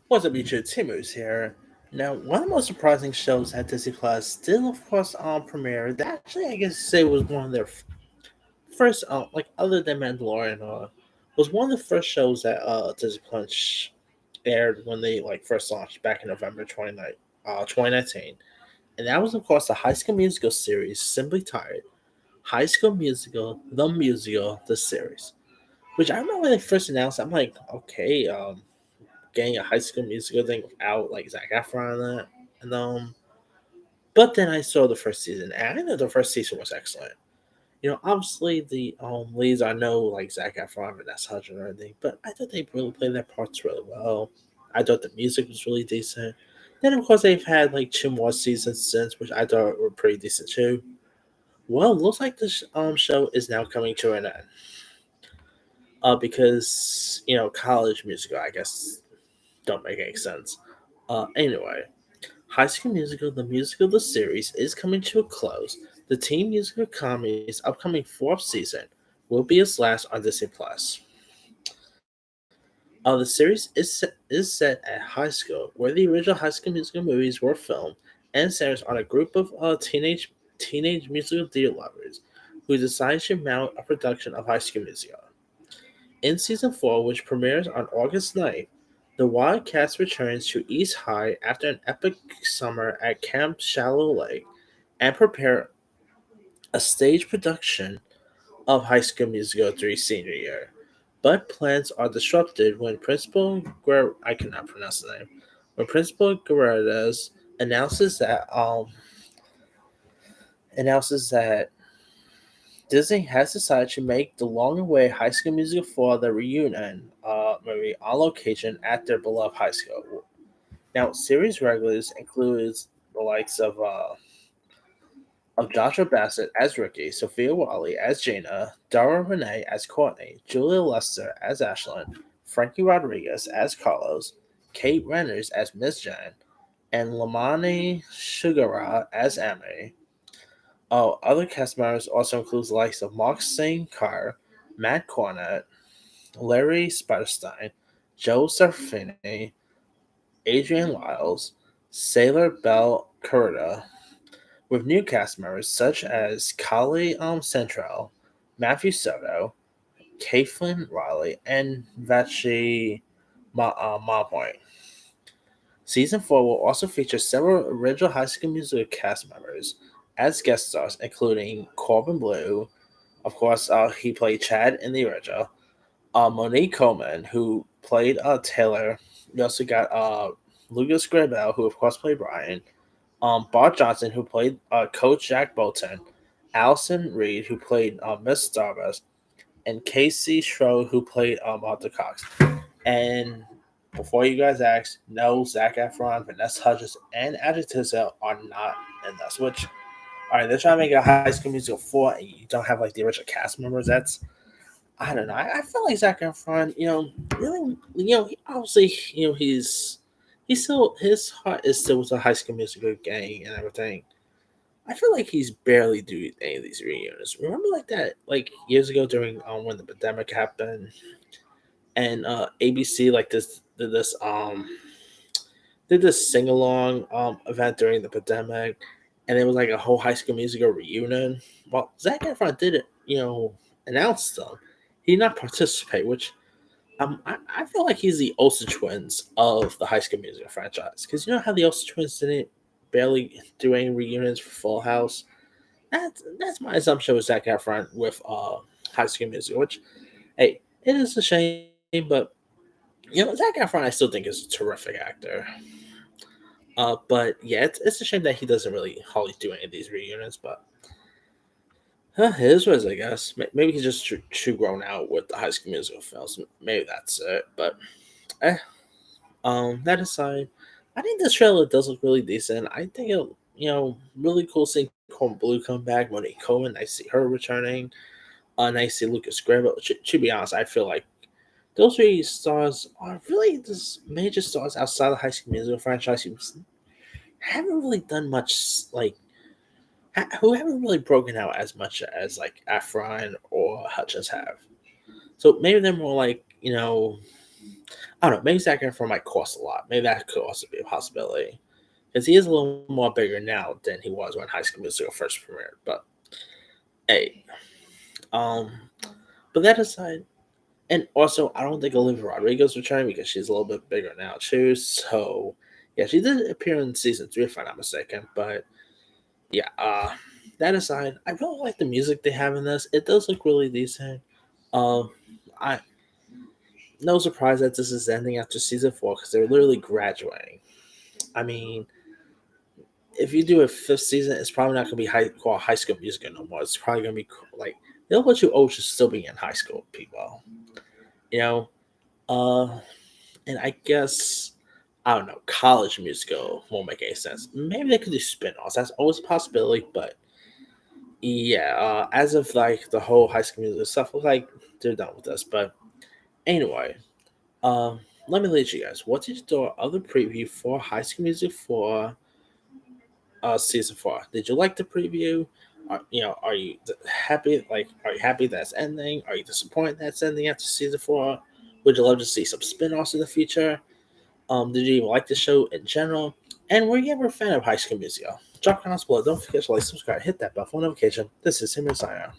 What's up, YouTube? Timu's here. Now, one of the most surprising shows at Disney Plus did, of course, on premiere. That actually, I guess, say was one of their first, like other than Mandalorian, was one of the first shows that Disney Plus aired when they like first launched back in November 2019, and that was, of course, the High School Musical series, simply titled High School Musical, the series. Which I remember when they first announced. I'm like, okay, getting a High School Musical thing without like Zac Efron in it, and but then I saw the first season, and I know the first season was excellent. Obviously the leads are no like Zac Efron, Vanessa Hudgens, or anything, but I thought they really played their parts really well. I thought the music was really decent. Then of course they've had like two more seasons since, which I thought were pretty decent too. Well, looks like this show is now coming to an end. Because college musical, I guess, don't make any sense. Anyway, High School Musical, the musical, the series, is coming to a close. The teen musical comedy's upcoming fourth season will be its last on Disney Plus. The series is set at high school, where the original High School Musical movies were filmed, and centers on a group of teenage musical theater lovers who decide to mount a production of High School Musical. In season 4, which premieres on August 9th, the Wildcats returns to East High after an epic summer at Camp Shallow Lake and prepare a stage production of High School Musical 3 senior year. But plans are disrupted when I cannot pronounce the name. When Principal Guerrero announces that announces that Disney has decided to make the long-awaited High School Musical 4 the reunion movie on location at their beloved high school. Now, series regulars includes the likes of Joshua Bassett as Ricky, Sophia Wally as Jaina, Dara Renee as Courtney, Julia Lester as Ashlyn, Frankie Rodriguez as Carlos, Kate Renners as Miss Jen, and Lamani Sugara as Emily. Other cast members also includes the likes of Mark St. Carr, Matt Cornett, Larry Spiderstein, Joe Sarfini, Adrian Lyles, Sailor Bell Curda, with new cast members such as Kali Central, Matthew Soto, Caitlin Riley, and Vachi Malpoint. Season 4 will also feature several original High School Musical cast members as guest stars, including Corbin Blue. Of course, he played Chad in the original. Monique Coleman, who played Taylor. We also got Lucas Grabel, who of course played Brian. Bart Johnson, who played Coach Jack Bolton. Allison Reed, who played Miss Starbust. And Casey Schro, who played Arthur Cox. And before you guys ask, no, Zac Efron, Vanessa Hudgens, and Ashley Tisdale are not in this. Which, all right, they're trying to make a High School Musical 4, and you don't have like the original cast members. I don't know. I feel like Zac Efron, really, he obviously, he's still his heart is still with the High School Musical gang and everything. I feel like he's barely doing any of these reunions. Remember, like that, like years ago during when the pandemic happened, and ABC like did this sing along event during the pandemic, and it was like a whole High School Musical reunion. Well, Zac Efron did it, announce them. He did not participate, which I feel like he's the Olsen twins of the High School Musical franchise. Because you know how the Olsen twins didn't barely do any reunions for Full House? That's my assumption with Zac Efron with High School Musical, which, hey, it is a shame, but Zac Efron I still think is a terrific actor. But yeah, it's a shame that he doesn't really hardly do any of these reunions, but it is what it is, I guess. Maybe he's just too grown out with the High School Musical films. Maybe that's it. But eh, that aside, I think this trailer does look really decent. I think it, really cool seeing Corbin Blue come back. Monique Coleman, I see her returning. Nice to see Lucas Grabel. To be honest, I feel like those three stars are really just major stars outside the High School Musical franchise who haven't really done much, like, who haven't really broken out as much as, like, Efron or Hutchins have. So maybe they're more like, I don't know. Maybe Zac Efron might cost a lot. Maybe that could also be a possibility because he is a little more bigger now than he was when High School Musical first premiered. But hey, um, but that aside, and also I don't think Olivia Rodrigo's returning because she's a little bit bigger now too. So yeah, she did appear in season 3 if I'm not mistaken. But yeah, that aside, I really like the music they have in this. It does look really decent. Um, I no surprise that this is ending after season 4 because they're literally graduating. I mean, if you do a fifth season, it's probably not going to be called High School Musical no more. It's probably going to be like they'll let you old should still be in high school, people. You know, uh, and I guess I don't know, college musical won't make any sense. Maybe they could do spin-offs. That's always a possibility, but yeah, as of like the whole High School Musical stuff, looks like they're done with this. But anyway, let me lead you guys. What did you thought of the preview for High School Music for season 4? Did you like the preview? Are you happy? Like, are you happy that's ending? Are you disappointed that's ending after season 4? Would you love to see some spin-offs in the future? Did you even like the show in general? And were you ever a fan of High School Musical? Drop comments below. Don't forget to like, subscribe, hit that bell for notification. This is Simon Sign.